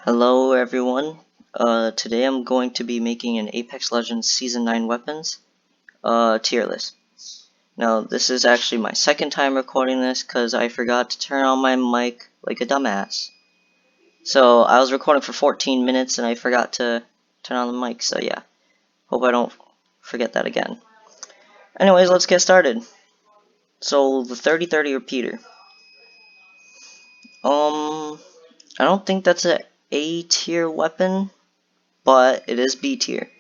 Hello everyone. Today I'm going to be making an Apex Legends Season 9 weapons tier list. Now this is actually my second time recording this because I forgot to turn on my mic like a dumbass. So I was recording for 14 minutes and I forgot to turn on the mic, so yeah. Hope I don't forget that again. Anyways, let's get started. So the 30-30 repeater. I don't think that's a A tier weapon, but it is B tier.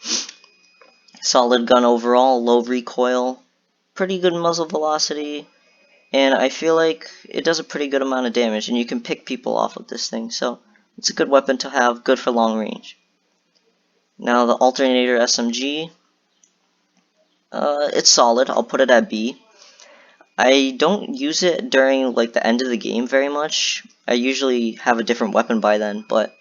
Solid gun overall, low recoil, pretty good muzzle velocity, and I feel like it does a pretty good amount of damage, and you can pick people off with this thing, so it's a good weapon to have, good for long range. Now the Alternator Smg, it's solid, I'll put it at B. I don't use it during like the end of the game very much. I usually have a different weapon by then, but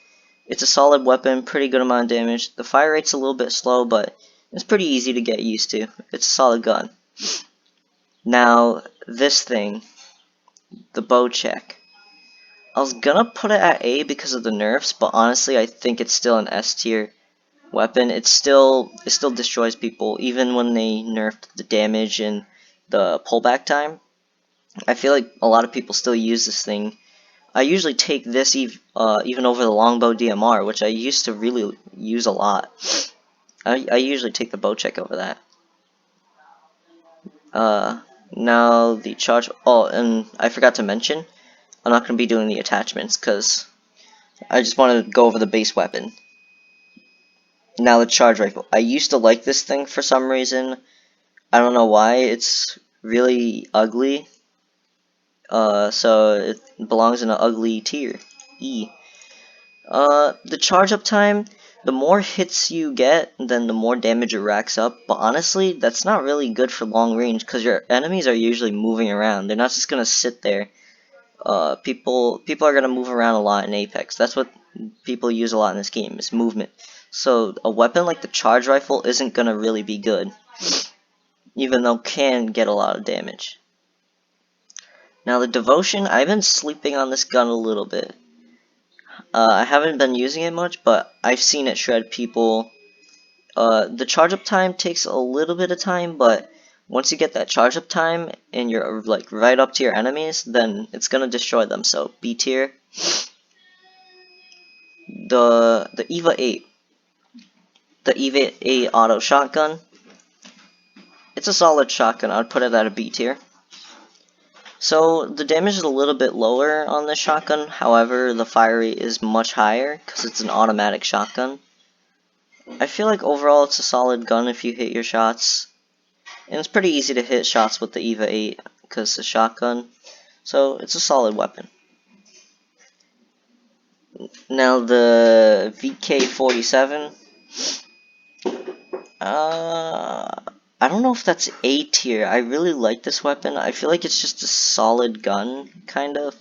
it's a solid weapon, pretty good amount of damage. The fire rate's a little bit slow, but it's pretty easy to get used to. It's a solid gun. Now, this thing, the bow check. I was gonna put it at A because of the nerfs, but honestly I think it's still an S tier weapon. It still destroys people, even when they nerfed the damage and the pullback time. I feel like a lot of people still use this thing. I usually take this even over the Longbow Dmr, which I used to really use a lot. I usually take the bow check over that. Now the charge. Oh, and I forgot to mention, I'm not going to be doing the attachments because I just want to go over the base weapon. Now the charge rifle. I used to like this thing for some reason. I don't know why. It's really ugly. So it belongs in an ugly tier. E. The charge up time, the more hits you get, then the more damage it racks up. But honestly, that's not really good for long range because your enemies are usually moving around. They're not just gonna sit there. People are gonna move around a lot in Apex. That's what people use a lot in this game, is movement. So a weapon like the charge rifle isn't gonna really be good, even though it can get a lot of damage. Now the devotion, I've been sleeping on this gun a little bit. I haven't been using it much, but I've seen it shred people. The charge up time takes a little bit of time, but once you get that charge up time and you're like right up to your enemies, then it's gonna destroy them. So B tier. The EVA 8. The EVA 8 auto shotgun. It's a solid shotgun. I'd put it at a B tier. So the damage is a little bit lower on this shotgun. However, the fire rate is much higher because it's an automatic shotgun. I feel like overall it's a solid gun if you hit your shots. And it's pretty easy to hit shots with the EVA 8 because it's a shotgun. So it's a solid weapon. Now the VK-47. I don't know if that's A tier. I really like this weapon. I feel like it's just a solid gun, kind of.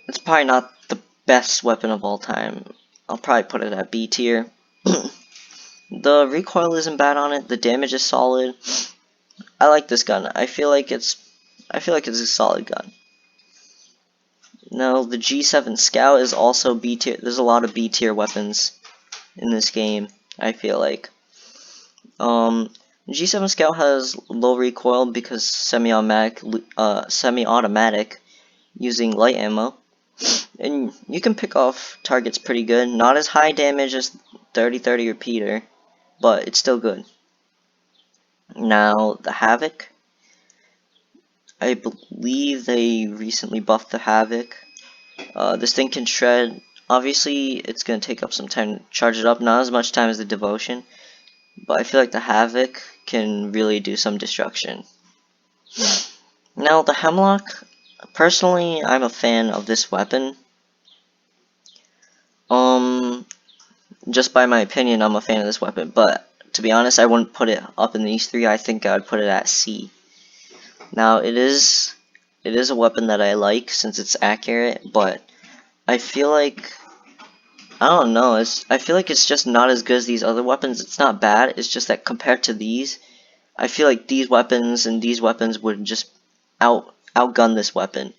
It's probably not the best weapon of all time. I'll probably put it at B tier. The recoil isn't bad on it. The damage is solid. I like this gun. I feel like it's a solid gun. Now the G7 Scout is also B tier. There's a lot of B tier weapons in this game, I feel like. G7 Scout has low recoil because semi-automatic using light ammo. And you can pick off targets pretty good. Not as high damage as 30-30 repeater, but it's still good. Now the Havoc. I believe they recently buffed the Havoc. This thing can shred. Obviously, it's going to take up some time to charge it up. Not as much time as the Devotion. But I feel like the Havoc can really do some destruction. Now, the Hemlock. Personally, I'm a fan of this weapon. Just by my opinion, I'm a fan of this weapon. But, to be honest, I wouldn't put it up in these three. I think I would put it at C. Now, it is a weapon that I like since it's accurate, but I feel like, I don't know, I feel like it's just not as good as these other weapons. It's not bad, it's just that compared to these, I feel like these weapons and these weapons would just outgun this weapon.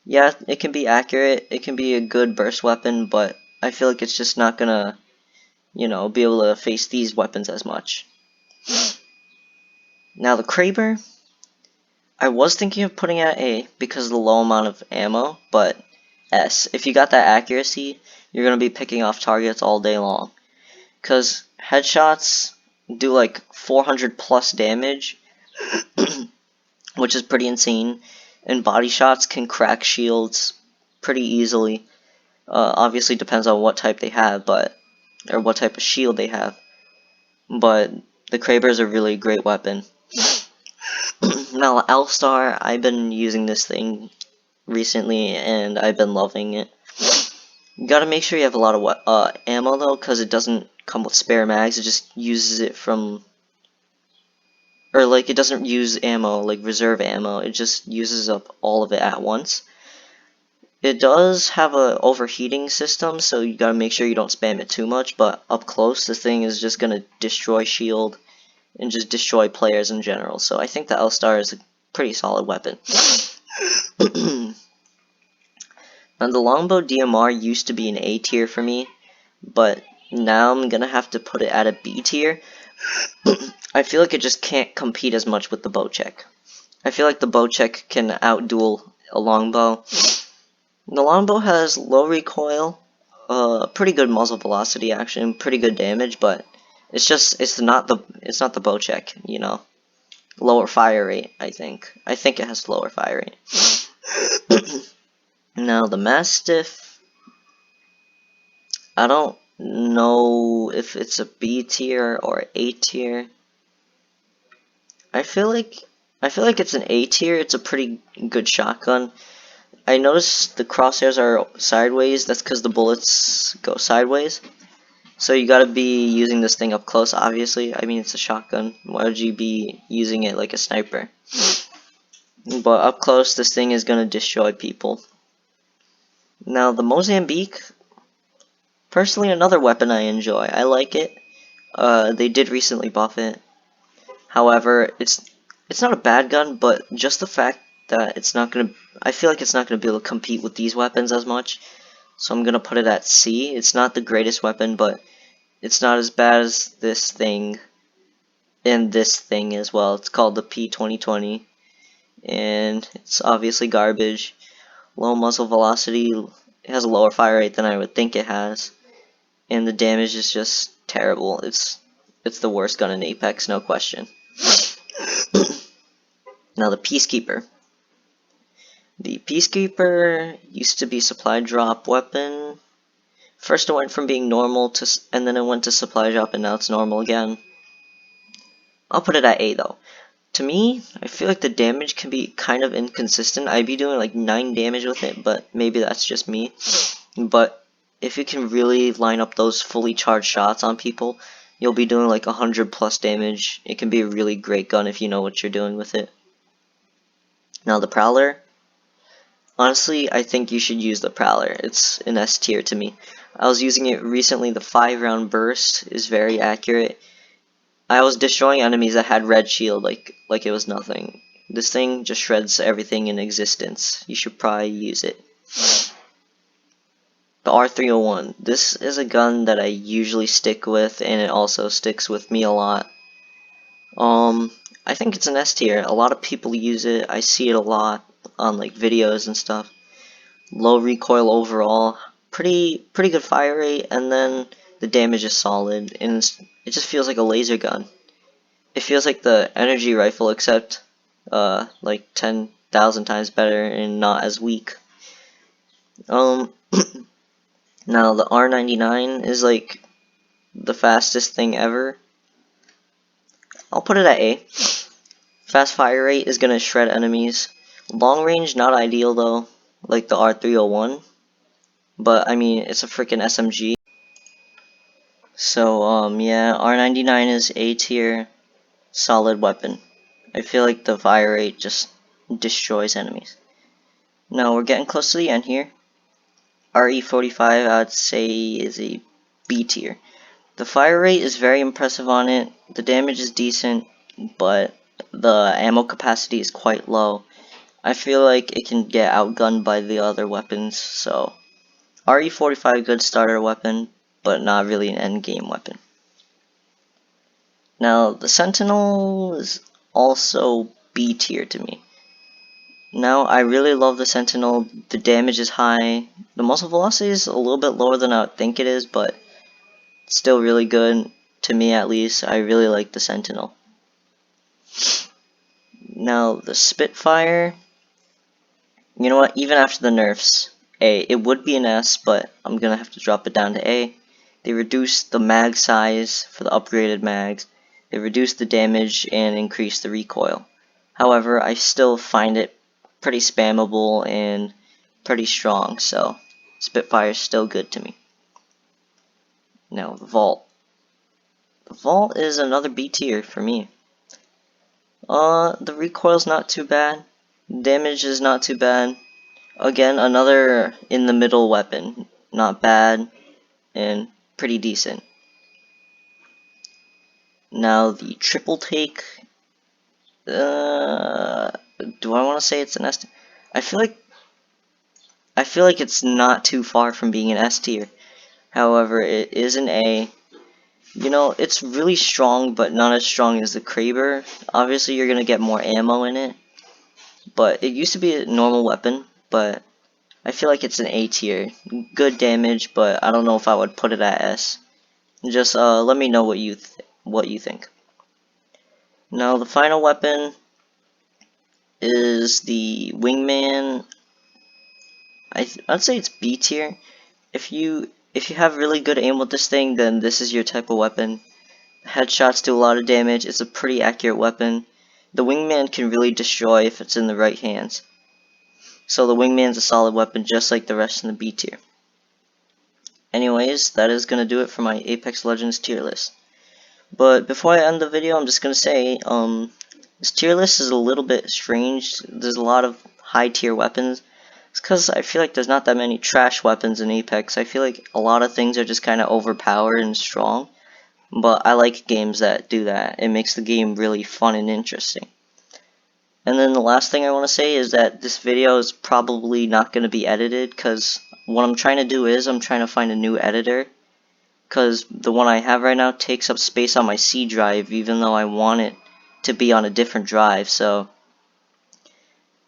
Yeah, it can be accurate, it can be a good burst weapon, but I feel like it's just not gonna, you know, be able to face these weapons as much. Now the Kraber, I was thinking of putting at A because of the low amount of ammo, but S. If you got that accuracy, you're gonna be picking off targets all day long. Because headshots do like 400 plus damage, which is pretty insane, and body shots can crack shields pretty easily. Obviously depends on what type they have, or what type of shield they have. But the Kraber is a really great weapon. Now Allstar, I've been using this thing recently and I've been loving it. You gotta make sure you have a lot of ammo though, because it doesn't come with spare mags. It just uses it from, or like it doesn't use ammo like reserve ammo. It just uses up all of it at once. It does have a overheating system, so you gotta make sure you don't spam it too much, but up close this thing is just gonna destroy shield and just destroy players in general. So I think the Allstar is a pretty solid weapon. Now the Longbow Dmr used to be an A tier for me, but now I'm gonna have to put it at a B tier. I feel like it just can't compete as much with the Bocek. I feel like the Bocek can outduel a longbow. The longbow has low recoil, pretty good muzzle velocity actually, and pretty good damage, but it's not the Bocek, you know. Lower fire rate, I think. I think it has lower fire rate. Now the Mastiff, I don't know if it's a B tier or A tier. I feel like it's an A tier. It's a pretty good shotgun. I noticed the crosshairs are sideways. That's because the bullets go sideways. So you gotta be using this thing up close, obviously. I mean, it's a shotgun. Why would you be using it like a sniper? But up close, this thing is gonna destroy people. Now, the Mozambique, personally, another weapon I enjoy. I like it. They did recently buff it. However, it's not a bad gun, but just the fact that it's not gonna, I feel like it's not gonna be able to compete with these weapons as much. So I'm gonna put it at C. It's not the greatest weapon, but it's not as bad as this thing and this thing as well. It's called the P2020, and it's obviously garbage. Low muzzle velocity. It has a lower fire rate than I would think it has, and the damage is just terrible. It's the worst gun in Apex, no question. Now the Peacekeeper. The Peacekeeper used to be supply drop weapon. First it went from being normal to, and then it went to supply drop, and now it's normal again. I'll put it at A though. To me, I feel like the damage can be kind of inconsistent. I'd be doing like 9 damage with it, but maybe that's just me. But if you can really line up those fully charged shots on people, you'll be doing like 100 plus damage. It can be a really great gun if you know what you're doing with it. Now the Prowler. Honestly, I think you should use the Prowler. It's an S tier to me. I was using it recently. The 5-round burst is very accurate. I was destroying enemies that had red shield like it was nothing. This thing just shreds everything in existence. You should probably use it. The R301. This is a gun that I usually stick with, and it also sticks with me a lot. I think it's an S tier. A lot of people use it. I see it a lot on like videos and stuff. Low recoil overall, pretty good fire rate, and then the damage is solid, and it just feels like a laser gun. It feels like the energy rifle, except like 10,000 times better and not as weak. Now the R99 is like the fastest thing ever. I'll put it at A. Fast fire rate is gonna shred enemies. Long range, not ideal though, like the R301. But I mean, it's a freaking SMG. So yeah, R99 is A tier, solid weapon. I feel like the fire rate just destroys enemies. Now we're getting close to the end here. RE45 I'd say is a B tier. The fire rate is very impressive on it. The damage is decent, but the ammo capacity is quite low. I feel like it can get outgunned by the other weapons, so RE45 good starter weapon, but not really an endgame weapon. Now, the Sentinel is also B tier to me. Now, I really love the Sentinel. The damage is high. The muzzle velocity is a little bit lower than I would think it is, but still really good, to me at least. I really like the Sentinel. Now, the Spitfire, you know what, even after the nerfs, A, it would be an S, but I'm gonna have to drop it down to A. They reduced the mag size for the upgraded mags. They reduced the damage and increased the recoil. However, I still find it pretty spammable and pretty strong, so Spitfire is still good to me. Now, the Vault. The Vault is another B tier for me. The recoil's not too bad. Damage is not too bad. Again, another in the middle weapon. Not bad and pretty decent. Now the triple take. Do I want to say it's an S tier? I feel like it's not too far from being an S tier. However, it is an A. You know, it's really strong, but not as strong as the Kraber. Obviously, you're gonna get more ammo in it. But it used to be a normal weapon, but I feel like it's an A tier. Good damage, but I don't know if I would put it at S. Just let me know what you think. Now the final weapon is the Wingman. I'd say it's B tier. If you have really good aim with this thing, then this is your type of weapon. Headshots do a lot of damage. It's a pretty accurate weapon. The Wingman can really destroy if it's in the right hands. So the Wingman's a solid weapon, just like the rest in the B tier. Anyways, that is going to do it for my Apex Legends tier list. But before I end the video, I'm just going to say, this tier list is a little bit strange. There's a lot of high tier weapons. It's because I feel like there's not that many trash weapons in Apex. I feel like a lot of things are just kind of overpowered and strong. But I like games that do that. It makes the game really fun and interesting. And then the last thing I want to say is that this video is probably not going to be edited, because what I'm trying to do is I'm trying to find a new editor, because the one I have right now takes up space on my C drive even though I want it to be on a different drive. So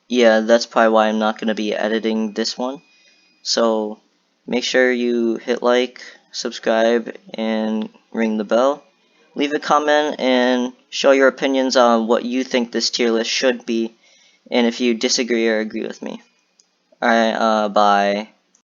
yeah, that's probably why I'm not going to be editing this one. So make sure you hit like, subscribe, and ring the bell. Leave a comment and show your opinions on what you think this tier list should be, and if you disagree or agree with me. Alright, bye.